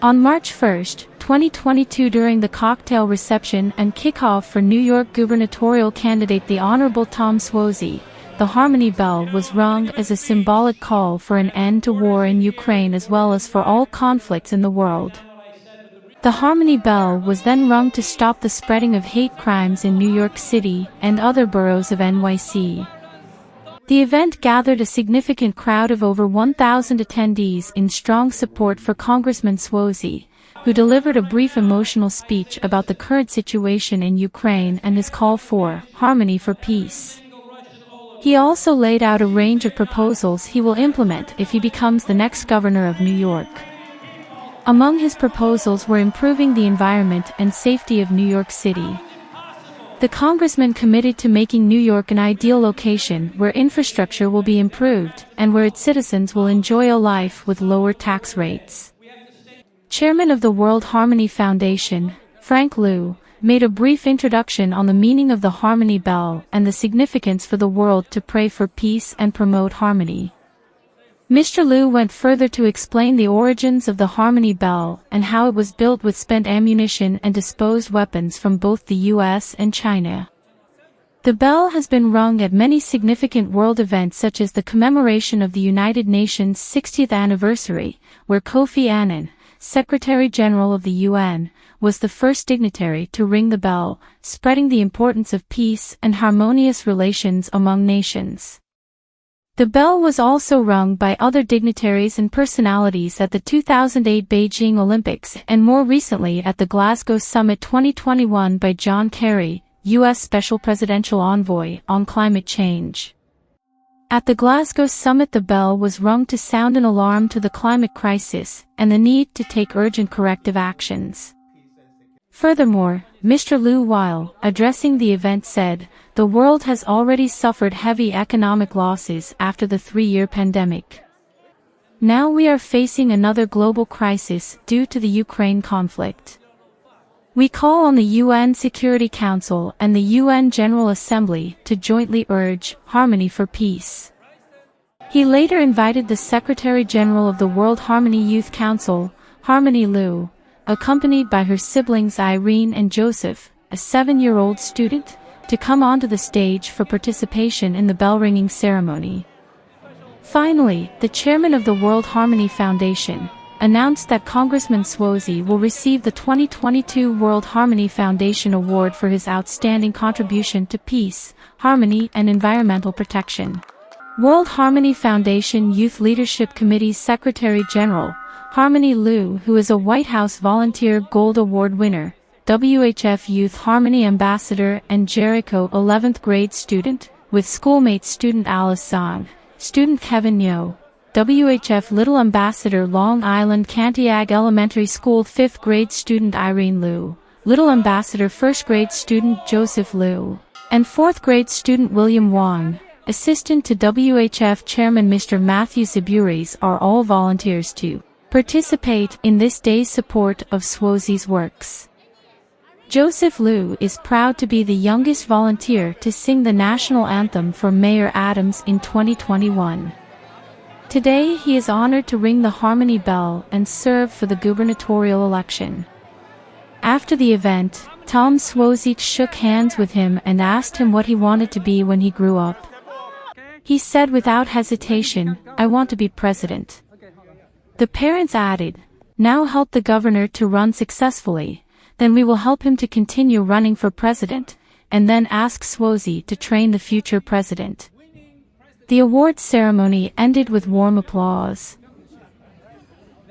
On March 1, 2022, during the cocktail reception and kickoff for New York gubernatorial candidate the Honorable Tom Suozzi, the Harmony Bell was rung as a symbolic call for an end to war in Ukraine as well as for all conflicts in the world. The Harmony Bell was then rung to stop the spreading of hate crimes in New York City and other boroughs of NYC. The event gathered a significant crowd of over 1,000 attendees in strong support for Congressman Suozzi, who delivered a brief emotional speech about the current situation in Ukraine and his call for harmony for peace. He also laid out a range of proposals he will implement if he becomes the next governor of New York. Among his proposals were improving the environment and safety of New York City. The congressman committed to making New York an ideal location where infrastructure will be improved and where its citizens will enjoy a life with lower tax rates. Chairman of the World Harmony Foundation, Frank Liu, made a brief introduction on the meaning of the Harmony Bell and the significance for the world to pray for peace and promote harmony. Mr. Liu went further to explain the origins of the Harmony Bell and how it was built with spent ammunition and disposed weapons from both the US and China. The bell has been rung at many significant world events such as the commemoration of the United Nations 60th anniversary, where Kofi Annan, Secretary General of the UN, was the first dignitary to ring the bell, spreading the importance of peace and harmonious relations among nations. The bell was also rung by other dignitaries and personalities at the 2008 Beijing Olympics and more recently at the Glasgow Summit 2021 by John Kerry, U.S. Special Presidential Envoy on Climate Change. At the Glasgow Summit, the bell was rung to sound an alarm to the climate crisis and the need to take urgent corrective actions. Furthermore, Mr. Liu, while addressing the event, said, "The world has already suffered heavy economic losses after the 3-year pandemic. Now we are facing another global crisis due to the Ukraine conflict. We call on the UN Security Council and the UN General Assembly to jointly urge harmony for peace." He later invited the Secretary General of the World Harmony Youth Council, Harmony Liu, accompanied by her siblings Irene and Joseph, a 7-year-old student, to come onto the stage for participation in the bell-ringing ceremony. Finally, the chairman of the World Harmony Foundation announced that Congressman Suozzi will receive the 2022 World Harmony Foundation Award for his outstanding contribution to peace, harmony, and environmental protection. World Harmony Foundation Youth Leadership Committee's Secretary General, Harmony Liu, who is a White House Volunteer Gold Award winner, WHF Youth Harmony Ambassador, and Jericho 11th grade student, with schoolmate student Alice Zhang, student Kevin Yo, WHF Little Ambassador Long Island Cantiag Elementary School 5th grade student Irene Liu, Little Ambassador 1st grade student Joseph Liu, and 4th grade student William Wang, assistant to WHF Chairman Mr. Matthew Ziburis, are all volunteers to participate in this day's support of Suozzi's works. Joseph Liu is proud to be the youngest volunteer to sing the national anthem for Mayor Adams in 2021. Today he is honored to ring the Harmony Bell and serve for the gubernatorial election. After the event, Tom Suozzi shook hands with him and asked him what he wanted to be when he grew up. He said without hesitation, "I want to be president." The parents added, "Now help the governor to run successfully, then we will help him to continue running for president," and then asked Suozzi to train the future president. The awards ceremony ended with warm applause.